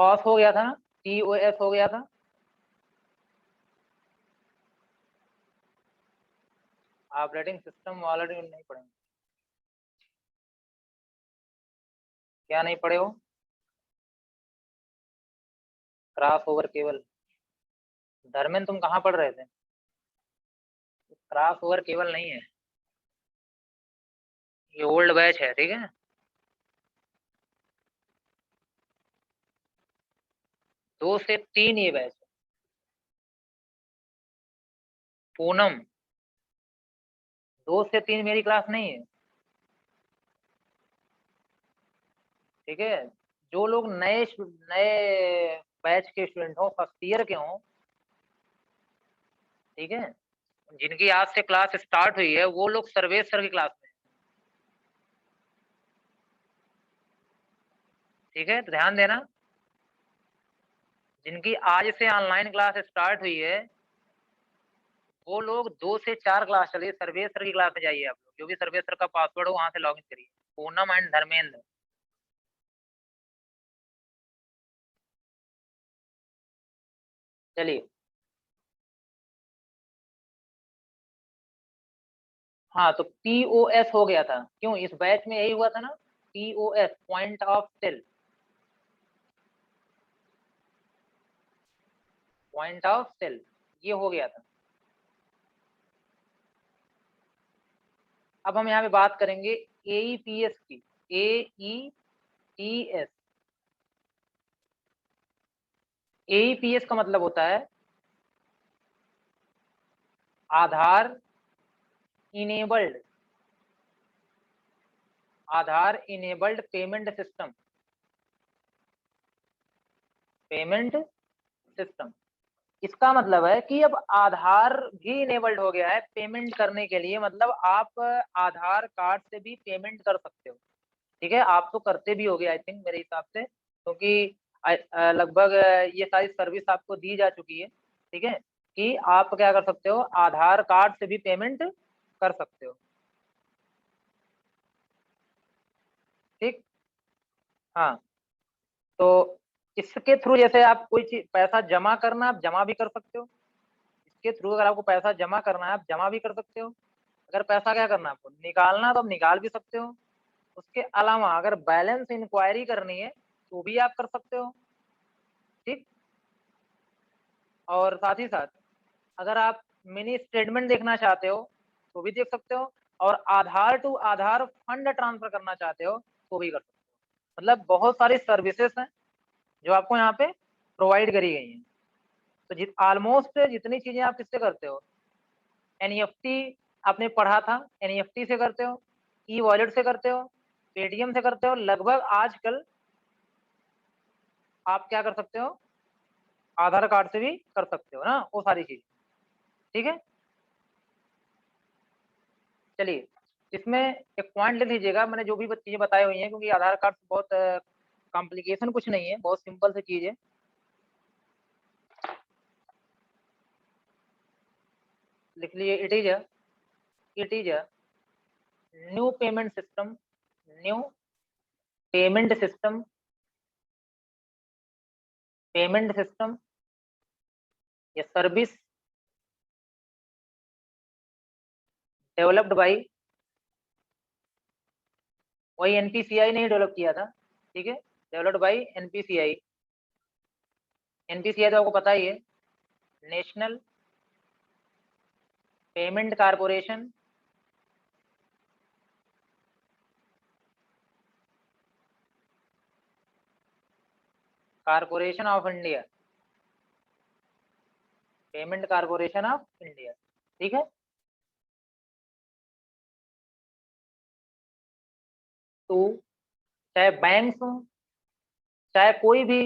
पास हो गया था ना, TOS हो गया था। ऑपरेटिंग सिस्टम ऑलरेडी नहीं पढ़ेंगे, क्या नहीं पढ़े हो? Cross over cable. धर्मेंद्र तुम कहाँ पढ़ रहे थे? क्रॉस ओवर केबल नहीं है, ये ओल्ड बैच है, ठीक है। 2 से 3 ये बैच है। पूनम, 2 से 3 मेरी क्लास नहीं है, ठीक है। जो लोग नए नए बैच के स्टूडेंट हो, फर्स्ट ईयर के हो, ठीक है, जिनकी आज से क्लास स्टार्ट हुई है, वो लोग सर्वेश सर की क्लास में, ठीक है। तो ध्यान देना, जिनकी आज से ऑनलाइन क्लास स्टार्ट हुई है, वो लोग 2 से 4 क्लास चलिए, सर्वेश सर की क्लास में जाइए। आप लोग जो भी सर्वेश सर का पासवर्ड हो वहां से लॉगिन करिए, पूनम एंड धर्मेंद्र। चलिए, हाँ, तो POS हो गया था, क्यों? इस बैच में यही हुआ था ना, POS, point of sale, point of sale, ये हो गया था। अब हम यहाँ पे बात करेंगे AEPS की, AEPS। AEPS का मतलब होता है Aadhaar enabled, Aadhaar enabled payment system, payment system. इसका मतलब है कि अब आधार भी इनेबल्ड हो गया है पेमेंट करने के लिए, मतलब आप आधार कार्ड से भी पेमेंट कर सकते हो, ठीक है। आप तो करते भी होगे आई थिंक, मेरे हिसाब से, क्योंकि लगभग ये सारी सर्विस आपको दी जा चुकी है, ठीक है, कि आप क्या कर सकते हो, आधार कार्ड से भी पेमेंट कर सकते हो, ठीक। हाँ, तो इसके थ्रू जैसे आप कोई चीज पैसा जमा करना, आप जमा भी कर सकते हो। इसके थ्रू अगर आपको पैसा जमा करना है, आप जमा भी कर सकते हो। अगर पैसा क्या करना है आपको निकालना, तो आप निकाल भी सकते हो। उसके अलावा अगर बैलेंस इंक्वायरी करनी है तो भी आप कर सकते हो, ठीक। और साथ ही साथ अगर आप मिनी स्टेटमेंट देखना चाहते हो तो भी देख सकते हो, और आधार टू आधार फंड ट्रांसफर करना चाहते हो तो भी कर सकते हो। मतलब बहुत सारी सर्विसेज हैं जो आपको यहाँ पे प्रोवाइड करी गई हैं। तो ऑलमोस्ट जितनी चीजें आप किससे करते हो, NEFT आपने पढ़ा था, NEFT से करते हो, ई वॉलेट से करते हो, पेटीएम से करते हो, लगभग आजकल आप क्या कर सकते हो, आधार कार्ड से भी कर सकते हो ना, वो सारी चीज, ठीक है। चलिए, इसमें एक पॉइंट ले लीजिएगा, मैंने जो भी चीजें बताई हुई हैं, क्योंकि आधार कार्ड बहुत कॉम्प्लिकेशन कुछ नहीं है, बहुत सिंपल सी चीज है। लिख लीजिए, it is a new payment system, new payment system, payment system या सर्विस डेवलप्ड बाई, वही NPCI ने डेवलप किया था, ठीक है, डेवलप्ड बाई NPCI। NPCI तो आपको पता ही है, national payment corporation, corporation of India, payment corporation of India, ठीक है। तो चाहे बैंक हो, चाहे कोई भी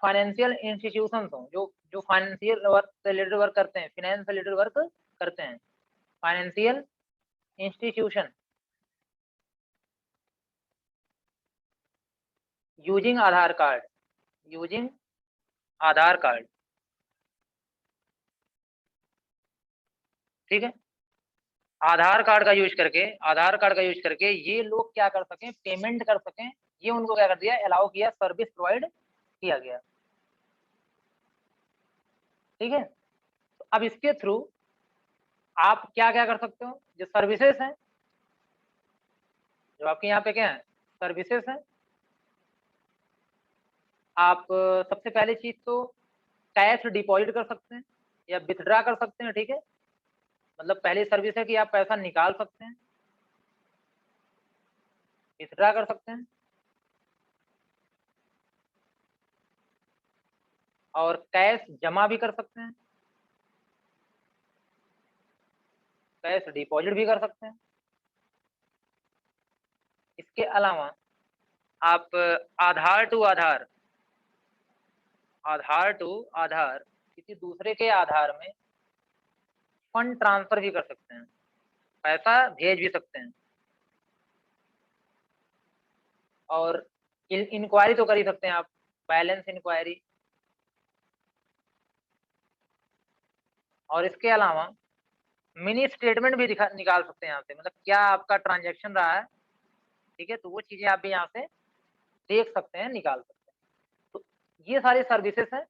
फाइनेंशियल इंस्टीट्यूशन हो, जो फाइनेंशियल वर्क से रिलेटेड वर्क करते हैं, फिनेंस से रिलेटेड वर्क करते हैं, फाइनेंशियल इंस्टीट्यूशन, यूजिंग आधार कार्ड, यूजिंग आधार कार्ड, ठीक है। आधार कार्ड का यूज करके, आधार कार्ड का यूज करके ये लोग क्या कर सकें, पेमेंट कर सकें, ये उनको क्या कर दिया, अलाउ किया, सर्विस प्रोवाइड किया गया। ठीक है। तो अब इसके थ्रू आप क्या क्या कर सकते हो, जो सर्विसेज हैं, जो आपके यहाँ पे क्या है, सर्विसेज हैं, आप सबसे पहली चीज तो कैश डिपॉजिट कर सकते हैं या विथड्रा कर सकते हैं, ठीक है। मतलब पहली सर्विस है कि आप पैसा निकाल सकते हैं, विथड्रा कर सकते हैं और कैश जमा भी कर सकते हैं, कैश डिपॉजिट भी कर सकते हैं। इसके अलावा आप आधार टू आधार, आधार टू आधार किसी दूसरे के आधार में फंड ट्रांसफर भी कर सकते हैं, पैसा भेज भी सकते हैं और इंक्वायरी तो कर ही सकते हैं आप, बैलेंस इंक्वायरी। और इसके अलावा मिनी स्टेटमेंट भी निकाल सकते हैं यहाँ से, मतलब क्या आपका ट्रांजैक्शन रहा है, ठीक है, तो वो चीजें आप भी यहाँ से देख सकते हैं, निकाल सकते हैं। तो ये सारी सर्विसेज हैं,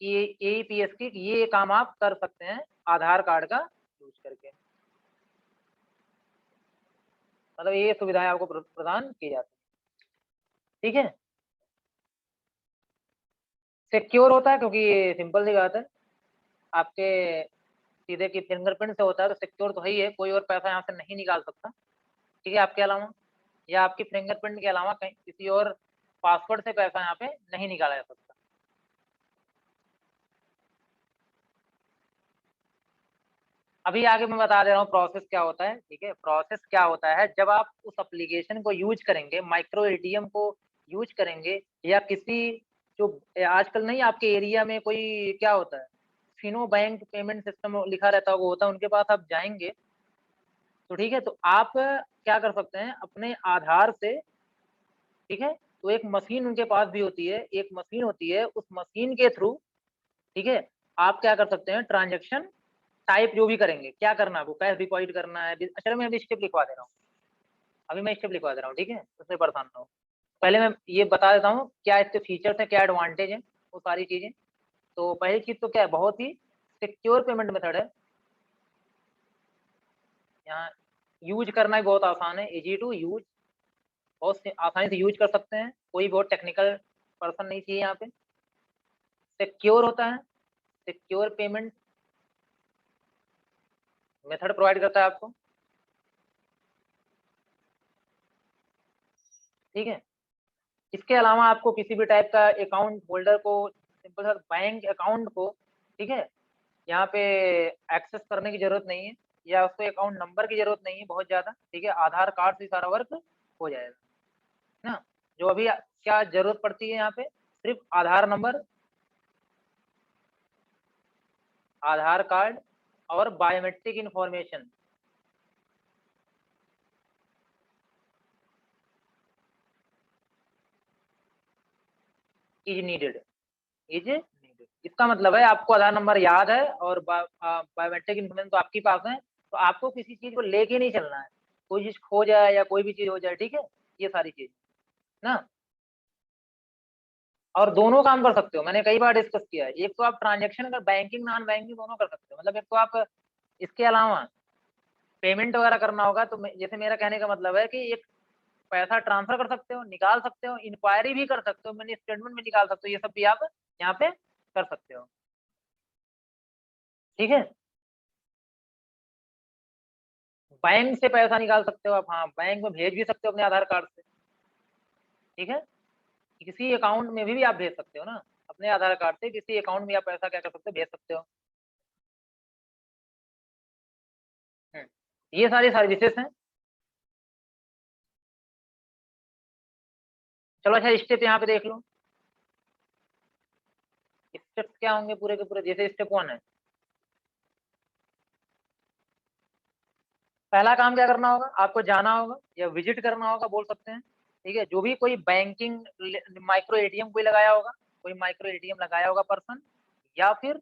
ये एईपीएस की, ये काम आप कर सकते हैं आधार कार्ड का यूज करके, मतलब ये सुविधाएं आपको प्रदान की जाती है, ठीक है। सिक्योर होता है क्योंकि ये सिंपल सी बात है, आपके सीधे की फिंगरप्रिंट से होता है, तो सिक्योर तो है ही है, कोई और पैसा यहाँ से नहीं निकाल सकता, ठीक है, आपके अलावा या आपकी फिंगरप्रिंट के अलावा कहीं किसी और पासवर्ड से पैसा यहाँ पे नहीं निकाला जा सकता। अभी आगे मैं बता दे रहा हूँ प्रोसेस क्या होता है, ठीक है। प्रोसेस क्या होता है, जब आप उस एप्लीकेशन को यूज करेंगे, माइक्रो एटीएम को यूज करेंगे या किसी जो आजकल नहीं आपके एरिया में कोई क्या होता है, फिनो बैंक पेमेंट सिस्टम लिखा रहता है, वो होता है, उनके पास आप जाएंगे तो ठीक है, तो आप क्या कर सकते हैं अपने आधार से, ठीक है, तो एक मशीन उनके पास भी होती है, एक मशीन होती है, उस मशीन के थ्रू, ठीक है, आप क्या कर सकते हैं ट्रांजेक्शन टाइप जो भी करेंगे, क्या करना है आपको, कैश डिपॉजिट करना है, अच्छा मैं अभी स्टेप लिखवा दे रहा हूँ, अभी मैं स्टेप लिखवा दे रहा हूँ, ठीक है, उसमें परेशान ना हो। पहले मैं ये बता देता हूँ क्या इसके फीचर्स है, क्या एडवांटेज है, वो सारी चीजें। तो पहली चीज तो क्या है, बहुत ही सिक्योर पेमेंट मेथड है, यहाँ यूज करना भी बहुत आसान है, इजी टू यूज, बहुत आसानी से यूज कर सकते हैं, कोई बहुत टेक्निकल पर्सन नहीं चाहिए यहाँ पे। सिक्योर होता है, सिक्योर पेमेंट मेथड प्रोवाइड करता है आपको, ठीक है। इसके अलावा आपको किसी भी टाइप का अकाउंट होल्डर को, सिंपल सा बैंक अकाउंट को, ठीक है, यहाँ पे एक्सेस करने की जरूरत नहीं है या उसको अकाउंट नंबर की जरूरत नहीं है बहुत ज्यादा, ठीक है, आधार कार्ड से सारा वर्क हो जाएगा ना। जो अभी क्या जरूरत पड़ती है यहाँ पे, सिर्फ आधार नंबर, आधार कार्ड और biometric information, is needed, is needed. इसका मतलब है आपको आधार नंबर याद है और बायोमेट्रिक इन्फॉर्मेशन तो आपके पास है, तो आपको किसी चीज को लेके नहीं चलना है, कोई चीज खो जाए या कोई भी चीज हो जाए, ठीक है, ये सारी चीज ना। और दोनों काम कर सकते हो, मैंने कई बार डिस्कस किया है, एक तो आप ट्रांजेक्शन कर, बैंकिंग नॉन बैंकिंग दोनों कर सकते हो, मतलब एक तो आप इसके अलावा पेमेंट वगैरह करना होगा तो जैसे मेरा कहने का मतलब है कि एक पैसा ट्रांसफर कर सकते हो, निकाल सकते हो, इंक्वायरी भी कर सकते हो, मैंने स्टेटमेंट भी निकाल सकते हो, ये सब भी आप यहाँ पे कर सकते हो, ठीक है। बैंक से पैसा निकाल सकते हो आप, हाँ बैंक में भेज भी सकते हो अपने आधार कार्ड से, ठीक है, किसी अकाउंट में भी आप भेज सकते हो ना, अपने आधार कार्ड से किसी अकाउंट में आप पैसा क्या कर सकते हो, भेज सकते हो। ये सारी सर्विसेज हैं। चलो अच्छा स्टेप यहाँ पे देख लो, स्टेप्स क्या होंगे पूरे के पूरे, जैसे स्टेप 1 है, पहला काम क्या करना होगा, आपको जाना होगा या विजिट करना होगा बोल सकते हैं, ठीक है, जो भी कोई बैंकिंग माइक्रो एटीएम कोई लगाया होगा, कोई माइक्रो एटीएम लगाया होगा पर्सन, या फिर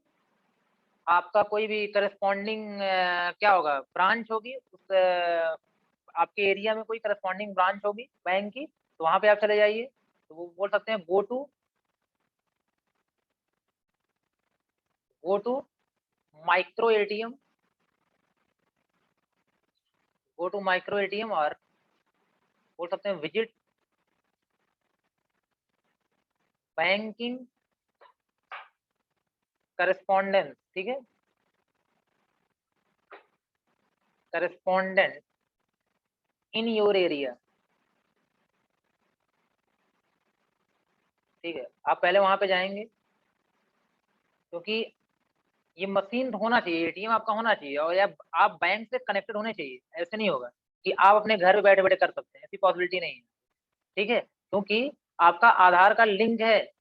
आपका कोई भी करस्पॉन्डिंग क्या होगा ब्रांच होगी उस आपके एरिया में कोई करस्पॉन्डिंग ब्रांच होगी बैंक की, तो वहां पे आप चले जाइए, तो वो बोल सकते हैं go to go to micro ATM, go to micro ATM, और बोल सकते हैं विजिट बैंकिंग करेस्पॉन्डेंस, ठीक है, करेस्पॉन्डेंट इन योर एरिया, ठीक है। आप पहले वहां पे जाएंगे, क्योंकि ये मशीन होना चाहिए, एटीएम आपका होना चाहिए, और या आप बैंक से कनेक्टेड होने चाहिए। ऐसे नहीं होगा कि आप अपने घर पे बैठे बैठे कर सकते हैं, ऐसी पॉसिबिलिटी नहीं है, ठीक है। क्योंकि आपका आधार का लिंक है,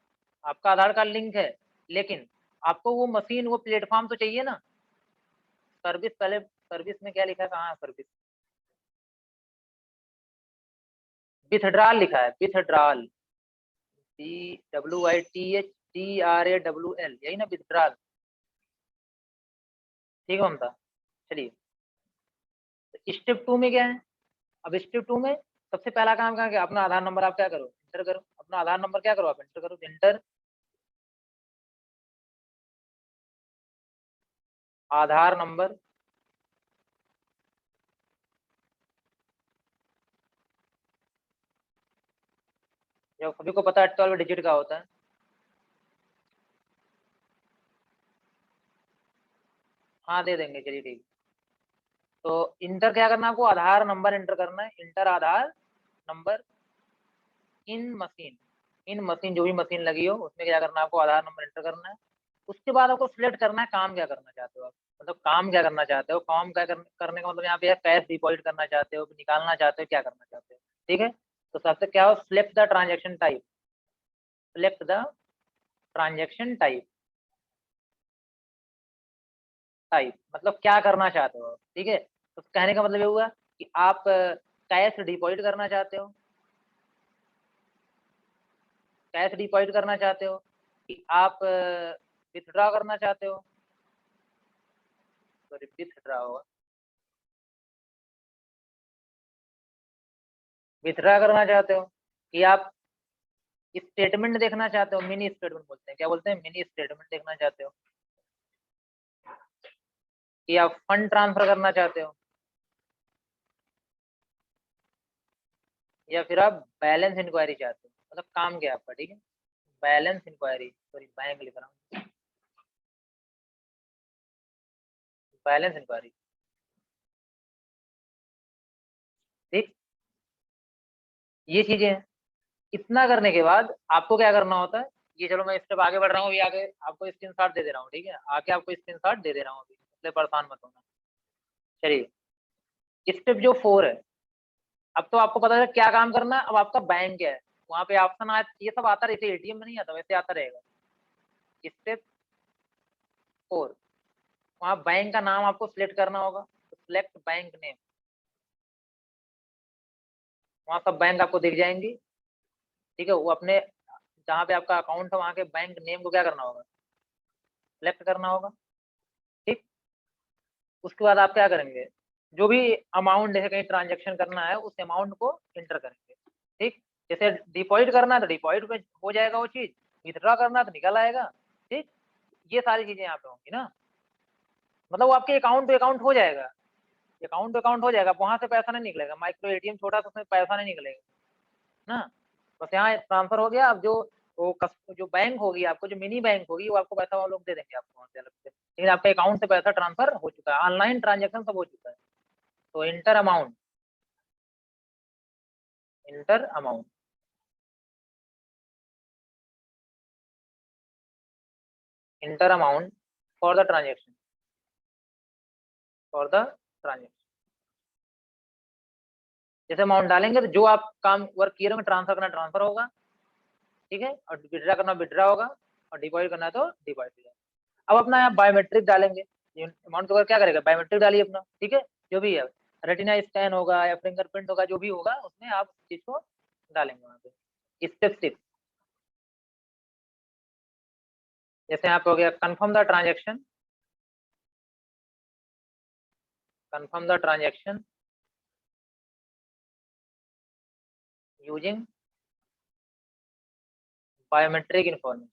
आपका आधार कार्ड लिंक है, लेकिन आपको वो मशीन, वो प्लेटफॉर्म तो चाहिए ना। सर्विस, पहले सर्विस में क्या लिखा है, कहाँ है सर्विस, विथड्रॉल लिखा है, विथड्रॉल, WITHDRAWL, यही ना विथड्रॉल, ठीक है ममता। चलिए, स्टेप 2 में क्या है, अब स्टेप 2 में सबसे पहला काम क्या, अपना आधार नंबर आप क्या करो, इंटर करो, अपना आधार नंबर क्या करो, आप इंटर करो, इंटर आधार नंबर, जो सभी को पता है 12 डिजिट का होता है। हाँ दे देंगे, चलिए ठीक। तो इंटर क्या करना है आपको, आधार नंबर इंटर करना है, inter Aadhaar number in machine, in machine जो भी मशीन लगी हो उसमें क्या करना है आपको, आधार नंबर एंटर करना है। उसके बाद आपको सिलेक्ट करना है काम क्या करना चाहते हो आप, मतलब काम क्या करना चाहते हो, काम क्या करने का मतलब यहाँ पे कैश डिपॉजिट करना चाहते हो, निकालना चाहते हो, क्या करना चाहते हो, ठीक है। तो सबसे क्या हो, select the transaction type, select the transaction type, type मतलब क्या करना चाहते हो, ठीक है। तो कहने का मतलब ये हुआ कि आप कैश डिपॉजिट करना चाहते हो, कैश डिपॉजिट करना चाहते हो, कि आप विथड्रॉ करना चाहते हो, सॉरी विथड्रॉ होगा, विथड्रॉ करना चाहते हो, कि आप स्टेटमेंट देखना चाहते हो, मिनी स्टेटमेंट बोलते हैं, क्या बोलते हैं, मिनी स्टेटमेंट देखना चाहते हो, कि आप फंड ट्रांसफर करना चाहते हो, या फिर आप बैलेंस इंक्वायरी चाहते हो, मतलब काम क्या है आपका, ठीक है। बैलेंस इंक्वायरी, सॉरी बैंक लिख रहा हूँ, बैलेंस इंक्वायरी, ठीक। ये चीजें हैं। इतना करने के बाद आपको क्या करना होता है, ये चलो मैं स्टेप आगे बढ़ रहा हूँ, ये आगे आपको स्क्रीनशॉट दे दे रहा हूँ, ठीक है, आगे आपको स्क्रीनशॉट दे दे रहा हूँ अभी, इसलिए परेशान मत होना। चलिए, स्टेप जो 4 है, अब तो आपको पता है क्या काम करना है, अब आपका बैंक है, वहां पे ऑप्शन आ, ये सब आता रहता है, एटीएम में नहीं आता, वैसे आता रहेगा। स्टेप 4, वहाँ बैंक का नाम आपको सिलेक्ट करना होगा, तो सिलेक्ट बैंक नेम, वहाँ सब बैंक आपको दिख जाएंगी, ठीक है। वो अपने जहाँ पे आपका अकाउंट है वहाँ के बैंक नेम को क्या करना होगा, सिलेक्ट करना होगा, ठीक। उसके बाद आप क्या करेंगे, जो भी अमाउंट जैसे कहीं ट्रांजेक्शन करना है उस अमाउंट को इंटर करेंगे, ठीक। जैसे डिपॉजिट करना है तो डिपॉजिट में हो जाएगा वो चीज, विथड्रॉ करना है तो निकल आएगा, ठीक। ये सारी चीजें यहाँ पे होंगी ना, मतलब वो आपके अकाउंट पे अकाउंट हो जाएगा, अकाउंट पे अकाउंट हो जाएगा, वहां से पैसा नहीं निकलेगा, माइक्रो एटीएम छोटा सा, उसमें पैसा नहीं निकलेगा ना, बस यहाँ ट्रांसफर हो गया। अब जो वो जो बैंक होगी आपको, जो मिनी बैंक होगी, वो आपको पैसा वो लोग दे देंगे आपको वहाँ से अलग से, लेकिन आपके अकाउंट से पैसा ट्रांसफर हो चुका है, ऑनलाइन ट्रांजेक्शन सब हो चुका है। तो inter amount, inter amount, inter amount for the transaction, for the transaction, जैसे अमाउंट डालेंगे तो जो आप काम वर्क किए रहेंगे, ट्रांसफर करना ट्रांसफर होगा, ठीक है, और विड्रा करना विड्रा होगा, और डिपॉजिट करना है तो डिपॉजिट हो जाएगा। अब अपना यहाँ बायोमेट्रिक डालेंगे, अमाउंट के क्या करेगा, बायोमेट्रिक डालिए अपना, ठीक है, जो भी है, रेटिना स्कैन होगा या फिंगरप्रिंट होगा, जो भी होगा उसमें आप चीज को डालेंगे वहाँ पे। स्टेप 6, जैसे यहाँ पे हो गया confirm the transaction, confirm the transaction using biometric information,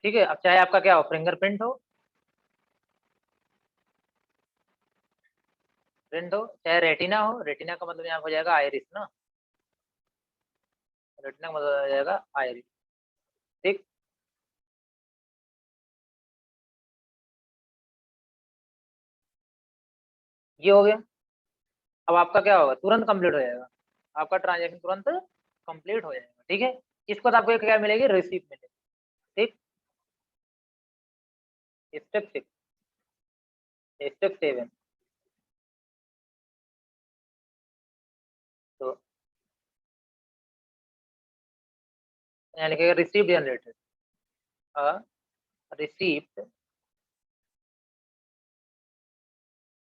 ठीक है। अब चाहे आपका क्या हो, फिंगरप्रिंट हो, प्रिंट हो, चाहे रेटिना हो, रेटिना का मतलब यहाँ हो जाएगा आयरिस ना, रेटिना का मतलब हो जाएगा आयरिस। ठीक, ये हो गया। अब आपका क्या होगा, तुरंत कंप्लीट हो जाएगा, आपका ट्रांजेक्शन तुरंत कंप्लीट हो जाएगा। ठीक है, इसके बाद आपको क्या मिलेगी, रिसीप्ट मिलेगी। ठीक, स्टेप 6, स्टेप 7, तो यहाँ लिखेगा receipt generated, receipt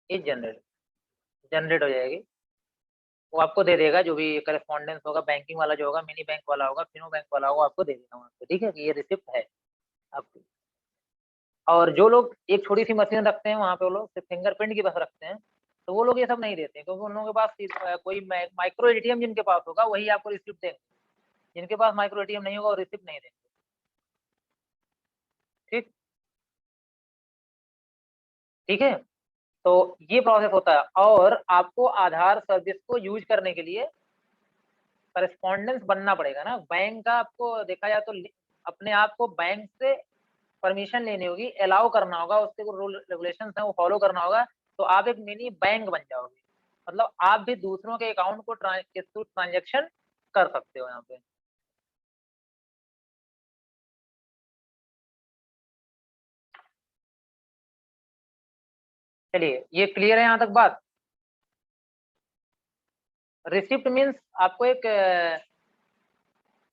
is generate, generate हो जाएगी। वो आपको दे देगा, जो भी करस्पॉन्डेंस होगा, बैंकिंग वाला जो होगा, मिनी बैंक वाला होगा, फिनो बैंक वाला होगा, आपको दे देगा वहाँ पे। ठीक है, कि ये रिसिप्ट है आपकी। और जो लोग एक छोटी सी मशीन रखते हैं वहाँ पे, वो लोग सिर्फ फिंगरप्रिंट की बस रखते हैं, तो वो लोग ये सब नहीं देते हैं, क्योंकि उन लोगों के पास कोई माइक्रो एटीएम जिनके पास होगा वही आपको रिसिप्ट देंगे, जिनके पास माइक्रो एटीएम नहीं होगा वो रिसिप्ट नहीं देंगे। ठीक, ठीक है। तो ये प्रोसेस होता है, और आपको आधार सर्विस को यूज करने के लिए करस्पॉन्डेंस बनना पड़ेगा ना बैंक का। आपको देखा जाए तो अपने आप को बैंक से परमिशन लेनी होगी, अलाउ करना होगा, उसके जो रूल रेगुलेशन है वो फॉलो करना होगा, तो आप एक मिनी बैंक बन जाओगे। मतलब आप भी दूसरों के अकाउंट को के थ्रू ट्रांजेक्शन कर सकते हो यहाँ पे। चलिए, ये क्लियर है यहाँ तक बात। रिसिप्ट मीन्स आपको एक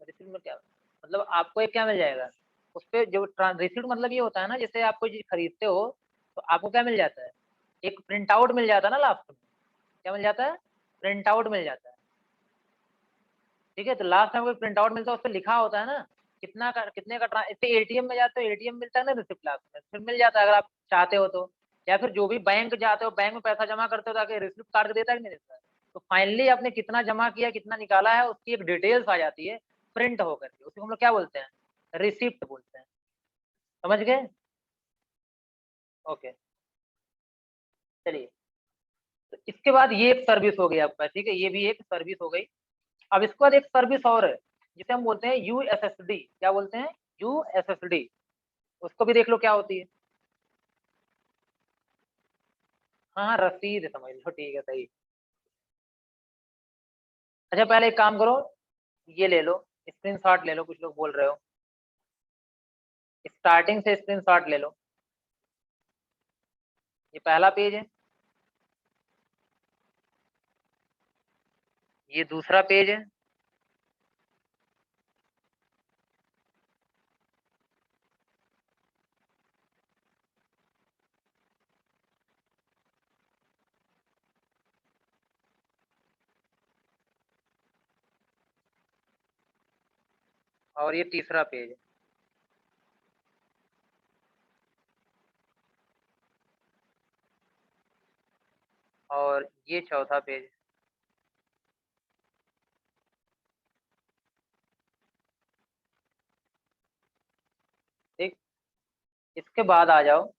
रिसिप्ट में क्या मतलब, आपको एक क्या मिल जाएगा उस पे जो रिसिप्ट मतलब ये होता है ना, जैसे आप कोई चीज खरीदते हो तो आपको क्या मिल जाता है, एक प्रिंट आउट मिल जाता है ना लास्ट में। क्या मिल जाता है, प्रिंट आउट मिल जाता है। ठीक है, तो लास्ट में कोई प्रिंट आउट मिलता है, उस पर लिखा होता है ना कितना का, कितने का इससे एटीएम में जाते हो, एटीएम मिलता है ना रिसिप्ट लास्ट में, फिर मिल जाता है अगर आप चाहते हो तो। या फिर जो भी बैंक जाते हो, बैंक में पैसा जमा करते हो, ताकि रिसिप्ट काट के देता है कि नहीं देता है। तो फाइनली आपने कितना जमा किया, कितना निकाला है, उसकी एक डिटेल्स आ जाती है प्रिंट होकर के, उसको हम लोग क्या बोलते हैं, रिसिप्ट बोलते हैं। समझ गए। ओके, चलिए। तो इसके बाद ये एक सर्विस हो गई आपका, ठीक है, ये भी एक सर्विस हो गई। अब इसके बाद एक सर्विस और है, जिसे हम बोलते हैं यूएसएसडी। क्या बोलते हैं, यूएसएसडी। उसको भी देख लो क्या होती है। हाँ हाँ, रसीद समझ लो, ठीक है, सही। अच्छा, पहले एक काम करो, ये ले लो, स्क्रीनशॉट ले लो, कुछ लोग बोल रहे हो, स्टार्टिंग से स्क्रीनशॉट ले लो। ये पहला पेज है, ये दूसरा पेज है, और ये तीसरा पेज है, और ये चौथा पेज है। ठीक, इसके बाद आ जाओ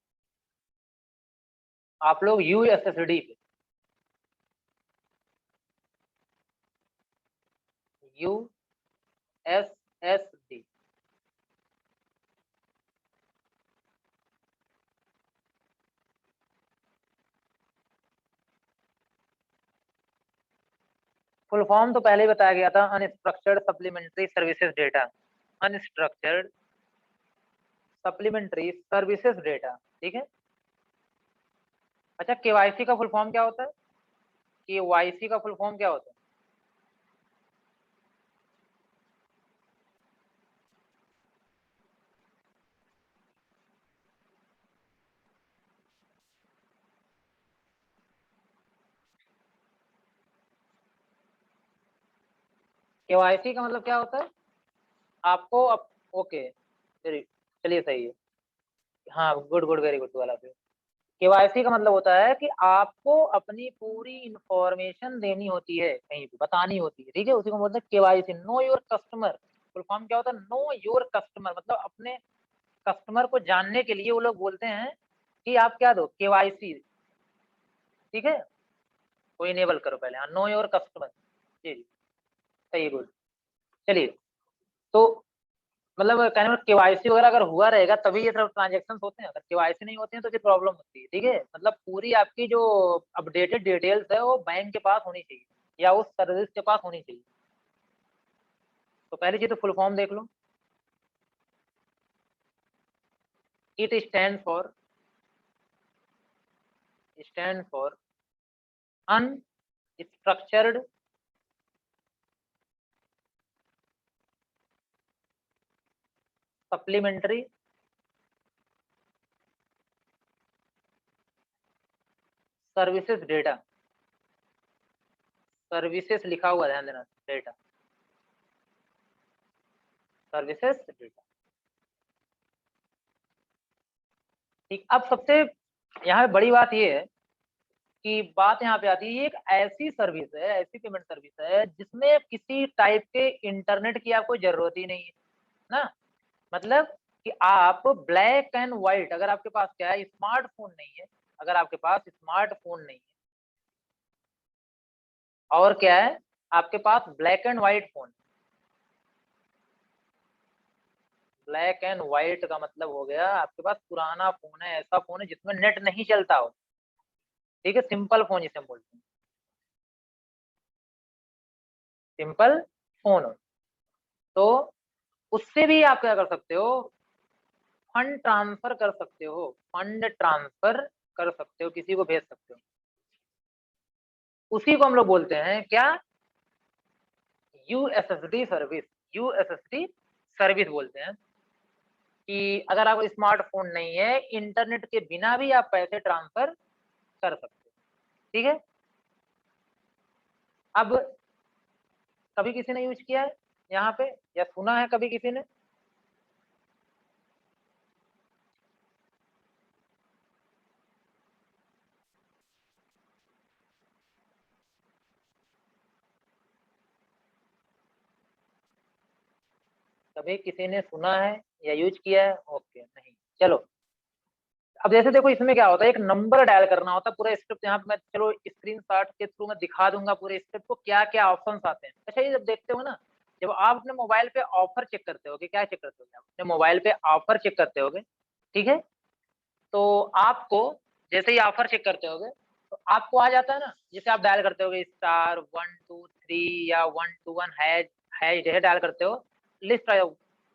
आप लोग यूएसएसडी पे, यूएसएसडी। फुल फॉर्म तो पहले ही बताया गया था, unstructured supplementary services data, unstructured supplementary services data. ठीक है। अच्छा, केवाईसी का फुल फॉर्म क्या होता है, केवाईसी का फुल फॉर्म क्या होता है। केवाईसी का मतलब क्या होता है, आपको ओके, चलिए सही है। हाँ, गुड गुड, वेरी गुड वाला फिर। केवाईसी का मतलब होता है कि आपको अपनी पूरी इंफॉर्मेशन देनी होती है, कहीं पे बतानी होती है। ठीक है, उसी को बोलते हैं KYC, know your customer. Full form क्या होता है, नो योर कस्टमर, मतलब अपने कस्टमर को जानने के लिए वो लोग बोलते हैं कि आप क्या दो, KYC, ठीक है, वो इनेबल करो पहले, हाँ, नो योर कस्टमर। जी जी, सही बोल। चलिए, तो मतलब कहने में KYC वगैरह अगर हुआ रहेगा तभी ये सब ट्रांजेक्शन होते हैं, अगर KYC नहीं होते हैं तो फिर प्रॉब्लम होती है, ठीक है। मतलब पूरी आपकी जो अपडेटेड डिटेल्स है वो बैंक के पास होनी चाहिए या उस सर्विस के पास होनी चाहिए। तो पहली चीज तो फुल फॉर्म देख लो। It stand for unstructured supplementary services data. Services लिखा हुआ, ध्यान देना, डेटा, सर्विसेज डेटा। ठीक, अब सबसे यहाँ पे बड़ी बात ये है कि बात यहाँ पे आती है, ये एक ऐसी सर्विस है, ऐसी पेमेंट सर्विस है जिसमें किसी टाइप के इंटरनेट की आपको जरूरत ही नहीं है ना। मतलब कि आप ब्लैक एंड व्हाइट, अगर आपके पास क्या है, स्मार्टफोन नहीं है, अगर आपके पास स्मार्टफोन नहीं है और क्या है, आपके पास black and white phone. Black and white का मतलब हो गया आपके पास पुराना फोन है, ऐसा फोन है जिसमें नेट नहीं चलता हो, ठीक है, सिंपल फोन जिसे हम बोलते हैं, सिंपल फोन हो, तो उससे भी आप क्या कर सकते हो, फंड ट्रांसफर कर सकते हो, फंड ट्रांसफर कर सकते हो, किसी को भेज सकते हो। उसी को हम लोग बोलते हैं क्या, यूएसएसडी सर्विस, यूएसएसडी सर्विस बोलते हैं। कि अगर आपको स्मार्टफोन नहीं है, इंटरनेट के बिना भी आप पैसे ट्रांसफर कर सकते हो, ठीक है। अब कभी किसी ने यूज किया है यहाँ पे या सुना है कभी किसी ने? कभी किसी ने सुना है या यूज किया है? ओके, नहीं, चलो। अब जैसे देखो, इसमें क्या होता है, एक नंबर डायल करना होता है, पूरा स्क्रिप्ट यहाँ पे मैं चलो स्क्रीनशॉट के थ्रू मैं दिखा दूंगा पूरे स्क्रिप्ट को, क्या क्या ऑप्शंस आते हैं। अच्छा, ये जब देखते हो ना, जब आप अपने मोबाइल पे ऑफर चेक करते होगे, क्या चेक करते होगे आप अपने मोबाइल पे ऑफर चेक करते होगे, ठीक है, तो आपको जैसे ही ऑफर चेक करते होगे तो आपको आ जाता है ना, जैसे आप डायल करते होगे *123 या 121 है जैसे डायल करते हो, list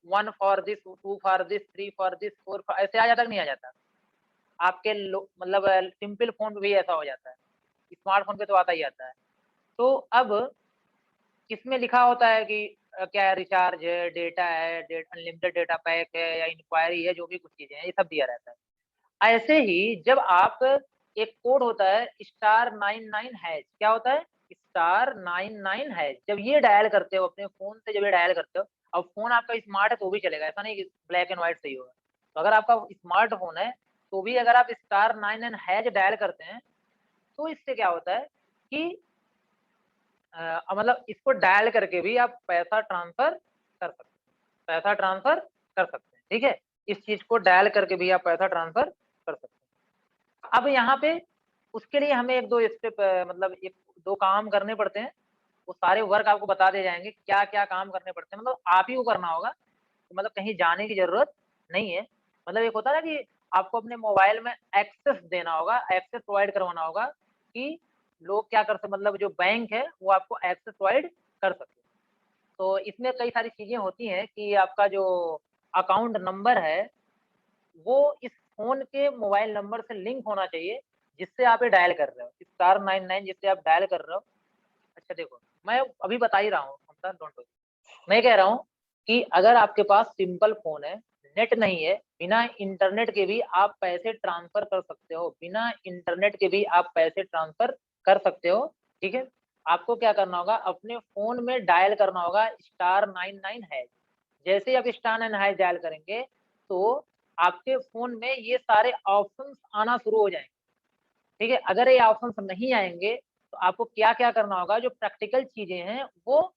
1 for this, 2 for this, 3 for this, 4 ऐसे आ जाता कि नहीं आ जाता आपके मतलब सिंपल फोन पे भी ऐसा हो जाता है, स्मार्टफोन पे तो आता ही आता है। तो अब इसमें लिखा होता है कि क्या रिचार्ज है, डेटा है, अनलिमिटेड डेटा पैक है या इंक्वायरी है, जो भी कुछ चीजें हैं ये सब दिया रहता है। ऐसे ही जब आप, एक कोड होता है *99#, क्या होता है, *99#, जब ये डायल करते हो अपने फोन से, जब ये डायल करते हो, अब फोन आपका स्मार्ट है तो भी चलेगा, ऐसा नहीं कि ब्लैक एंड व्हाइट सही होगा। तो अगर आपका स्मार्टफोन है तो भी अगर आप *99# डायल करते हैं तो इससे क्या होता है कि मतलब इसको डायल करके भी आप पैसा ट्रांसफर कर सकते हैं, पैसा ट्रांसफर कर सकते हैं, ठीक है। इस चीज को डायल करके भी आप पैसा ट्रांसफर कर सकते हैं। अब यहाँ पे उसके लिए हमें एक दो स्टेप, मतलब एक दो काम करने पड़ते हैं, वो सारे वर्क आपको बता दिए जाएंगे क्या क्या काम करने पड़ते हैं, मतलब आप ही को करना होगा, तो मतलब कहीं जाने की जरूरत नहीं है। मतलब एक होता है ना कि आपको अपने मोबाइल में एक्सेस देना होगा, एक्सेस प्रोवाइड करवाना होगा कि लोग क्या कर सकते, मतलब जो बैंक है वो आपको एक्सेस प्रोवाइड कर सके। तो इसमें कई सारी चीजें होती हैं कि आपका जो अकाउंट नंबर है वो इस फोन के मोबाइल नंबर से लिंक होना चाहिए जिससे आप ये डायल कर रहे हो, *99 जिससे आप डायल कर रहे हो। अच्छा देखो, मैं अभी बता ही रहा हूँ, डोंट वरी। मैं कह रहा हूँ कि अगर आपके पास सिंपल फोन है, नेट नहीं है, बिना इंटरनेट के भी आप पैसे ट्रांसफर कर सकते हो, बिना इंटरनेट के भी आप पैसे ट्रांसफर कर सकते हो, ठीक है। आपको क्या करना होगा, अपने फोन में डायल करना होगा *99#। जैसे ही आप *99# डायल करेंगे तो आपके फोन में ये सारे ऑप्शंस आना शुरू हो जाएंगे, ठीक है। अगर ये ऑप्शंस नहीं आएंगे तो आपको क्या क्या करना होगा, जो प्रैक्टिकल चीजें हैं वो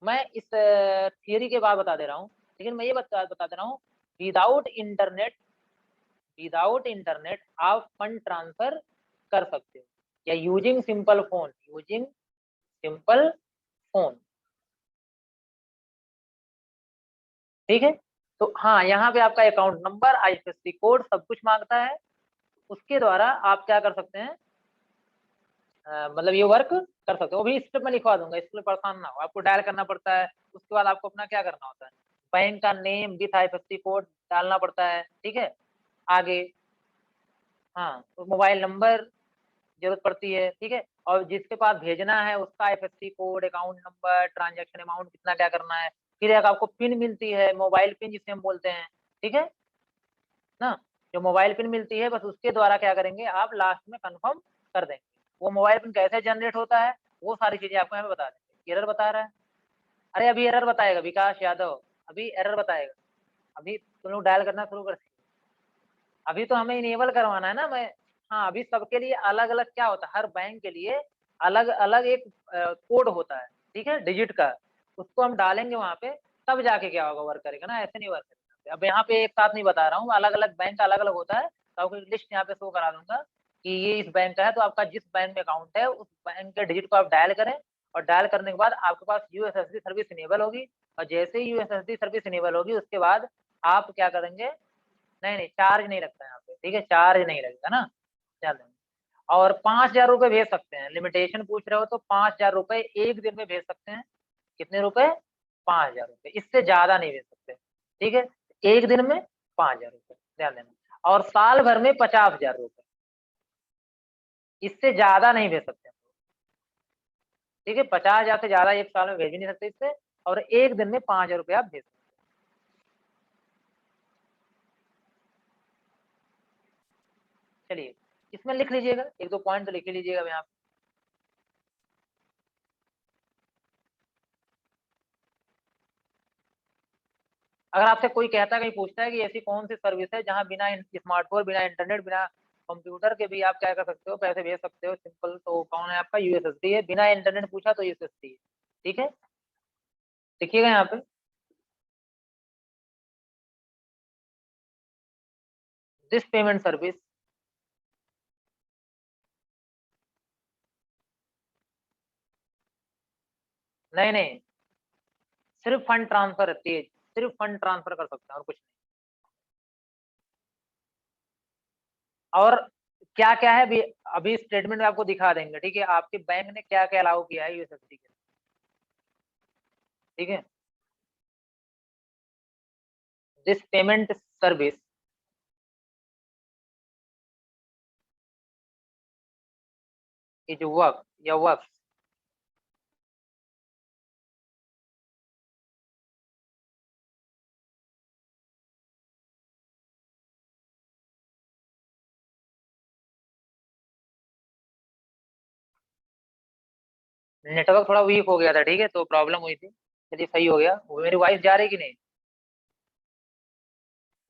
मैं इस थियरी के बाद बता दे रहा हूँ, लेकिन मैं ये बता दे रहा हूँ विदाउट इंटरनेट आप फंड ट्रांसफर कर सकते हो, या यूजिंग सिंपल फोन। ठीक है, तो हाँ, यहाँ पे आपका अकाउंट नंबर, आईएफएससी कोड सब कुछ मांगता है। उसके द्वारा आप क्या कर सकते हैं, मतलब ये वर्क कर सकते हो। अभी स्टेप में लिखवा दूंगा, इसके लिए परेशान ना हो। आपको डायल करना पड़ता है, उसके बाद आपको अपना क्या करना होता है, बैंक का नेम विथ आईएफएससी कोड डालना पड़ता है। ठीक है, आगे हाँ, तो मोबाइल नंबर जरूरत पड़ती है। ठीक है, और जिसके पास भेजना है उसका IFSC code, account number, transaction amount कितना क्या करना है। फिर एक आपको पिन मिलती है, मोबाइल पिन जिसे हम बोलते हैं। ठीक है ना, जो मोबाइल पिन मिलती है, बस उसके द्वारा क्या करेंगे आप लास्ट में कंफर्म कर देंगे। वो मोबाइल पिन कैसे जनरेट होता है वो सारी चीजें आपको यहाँ पे बता देंगे। एरर बता रहा है, अरे अभी एरर बताएगा विकास यादव, अभी एरर बताएगा। अभी तुम लोग डायल करना शुरू कर, अभी तो हमें इनेबल करवाना है ना। मैं हाँ, अभी सबके लिए अलग अलग क्या होता है, हर बैंक के लिए अलग अलग एक कोड होता है। ठीक है, डिजिट का, उसको हम डालेंगे वहां पे, तब जाके क्या होगा, वर्क करेगा ना, ऐसे नहीं वर्क करेगा। अब यहाँ पे एक साथ नहीं बता रहा हूँ, अलग अलग बैंक का अलग अलग होता है, तो आपको लिस्ट यहाँ पे शो करा दूंगा कि ये इस बैंक का है। तो आपका जिस बैंक में अकाउंट है उस बैंक के डिजिट को आप डायल करें, और डायल करने के बाद आपके पास यूएसएसडी सर्विस इनेबल होगी। और जैसे ही यूएसएसडी सर्विस इनेबल होगी उसके बाद आप क्या करेंगे, नहीं नहीं, चार्ज नहीं लगता है यहाँ पे। ठीक है, चार्ज नहीं लगेगा ना, चलो। और 5,000 रुपए भेज सकते हैं, लिमिटेशन पूछ रहे हो तो 5,000 रुपए एक दिन में भेज सकते हैं। कितने रुपए, 5,000 रुपए, इससे ज्यादा नहीं भेज सकते। ठीक है, एक दिन में 5,000 रुपए, ध्यान देना। और साल भर में 50,000 रुपए, इससे ज्यादा नहीं भेज सकते। ठीक है, 50,000 से ज्यादा एक साल में भेज ही नहीं सकते इससे, और एक दिन में 5,000 रुपए आप भेज सकते। चलिए, इसमें लिख लीजिएगा, एक दो पॉइंट तो लिख ही लीजिएगा यहाँ पे। अगर आपसे कोई कहता है, कहीं पूछता है कि ऐसी कौन सी सर्विस है जहां बिना स्मार्टफोन, बिना इंटरनेट, बिना कंप्यूटर के भी आप क्या कर सकते हो, पैसे भेज सकते हो सिंपल, तो कौन है आपका, यूएसएसडी है। बिना इंटरनेट पूछा तो यूएसएसडी है। ठीक है, देखिएगा यहाँ पे, दिस पेमेंट सर्विस, नहीं नहीं, सिर्फ फंड ट्रांसफर रहती है, सिर्फ फंड ट्रांसफर कर सकते हैं और कुछ नहीं। और क्या क्या है अभी, अभी स्टेटमेंट में आपको दिखा देंगे। ठीक है, आपके बैंक ने क्या क्या अलाउ किया है यूएसएसडी के। ठीक है, this payment service is work या वर्क, नेटवर्क थोड़ा वीक हो गया था। ठीक है, तो प्रॉब्लम हुई थी, चलिए सही हो गया। वो मेरी वॉइस जा रही है कि नहीं,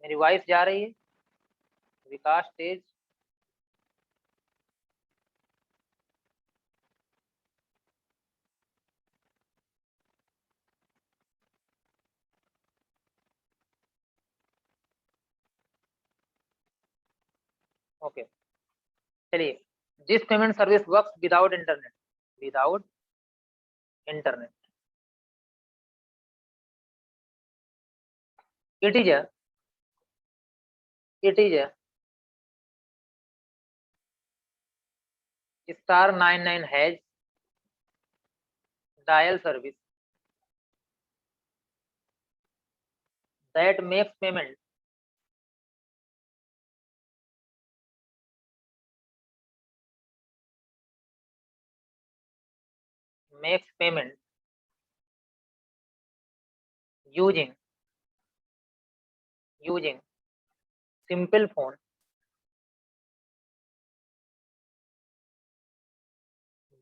मेरी वॉइस जा रही है, विकास तेज। ओके, चलिए, this payment service works without internet, without internet, it is it is *99 has dial service that makes payment using using simple phone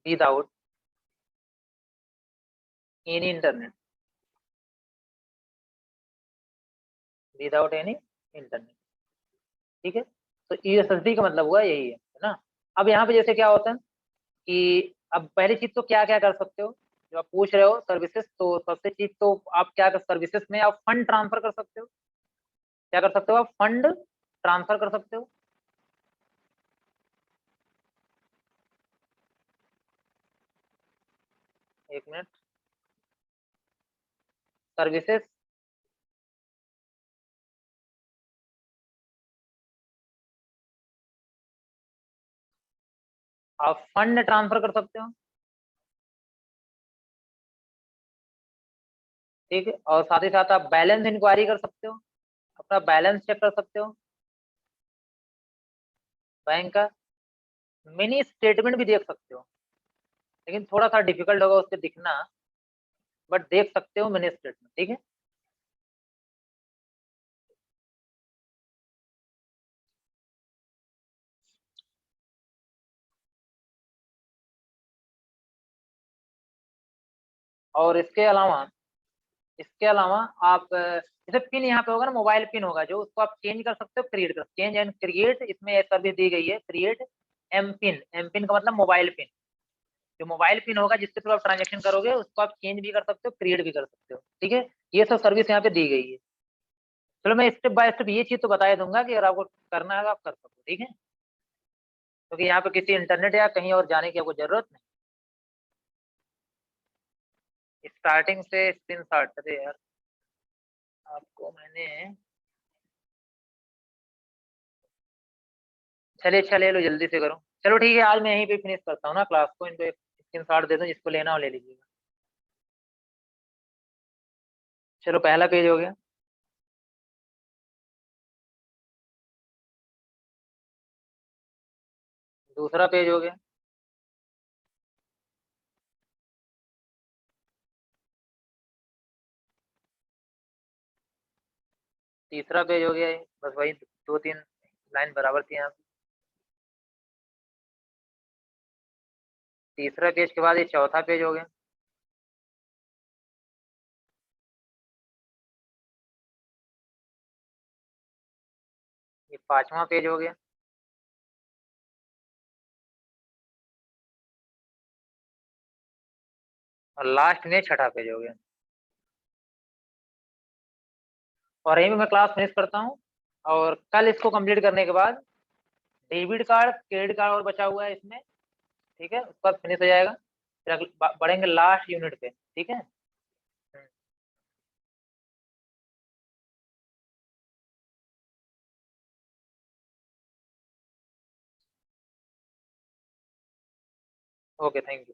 without any internet, without any internet. ठीक है, तो यूएसएसडी का मतलब हुआ यही है ना। अब यहाँ पे जैसे क्या होता है कि अब पहली चीज तो क्या क्या कर सकते हो, जो आप पूछ रहे हो सर्विसेज, तो सबसे चीज तो आप क्या कर, सर्विसेज में आप फंड ट्रांसफर कर सकते हो। क्या कर सकते हो आप, फंड ट्रांसफर कर सकते हो। एक मिनट, सर्विसेज, आप फंड ट्रांसफर कर सकते हो, ठीक है। और साथ ही साथ आप बैलेंस इंक्वायरी कर सकते हो, अपना बैलेंस चेक कर सकते हो बैंक का। मिनी स्टेटमेंट भी देख सकते हो, लेकिन थोड़ा सा डिफिकल्ट होगा उससे दिखना, बट देख सकते हो मिनी स्टेटमेंट, ठीक है। और इसके अलावा आप जैसे पिन यहाँ पे होगा ना, मोबाइल पिन होगा जो, उसको आप चेंज कर सकते हो, क्रिएट कर, चेंज एंड क्रिएट, इसमें ये सर्विस दी गई है, create M PIN. M PIN का मतलब मोबाइल पिन, जो मोबाइल पिन होगा जिसके थ्रू आप ट्रांजेक्शन करोगे, उसको आप चेंज भी कर सकते हो, क्रिएट भी कर सकते हो, ठीक है। ये सब सर्विस यहाँ पे दी गई है। चलो मैं स्टेप बाय स्टेप ये चीज तो बता ही दूंगा कि अगर आपको करना है आप कर सकते हो, ठीक है। क्योंकि यहाँ पे किसी इंटरनेट या कहीं और जाने की आपको जरूरत नहीं। स्टार्टिंग से स्क्रीन शॉट, अरे यार आपको मैंने, चलिए अच्छा ले लो, जल्दी से करो। चलो ठीक है, आज मैं यहीं पे फिनिश करता हूँ ना क्लास को, इनको एक स्क्रीन शॉट दे दो, जिसको लेना हो ले लीजिएगा। चलो पहला पेज हो गया। दूसरा पेज हो गया। तीसरा पेज हो गया ये, बस वही दो तीन लाइन बराबर थी यहाँ पे। तीसरा पेज के बाद ये चौथा पेज हो गया। ये पांचवा पेज हो गया। और लास्ट में छठा पेज हो गया। और यहीं पे मैं क्लास फिनिश करता हूँ। और कल इसको कंप्लीट करने के बाद डेबिट कार्ड क्रेडिट कार्ड और बचा हुआ है इसमें, ठीक है, उसका फिनिश हो जाएगा। फिर बढ़ेंगे लास्ट यूनिट पे, ठीक है। Okay, thank you.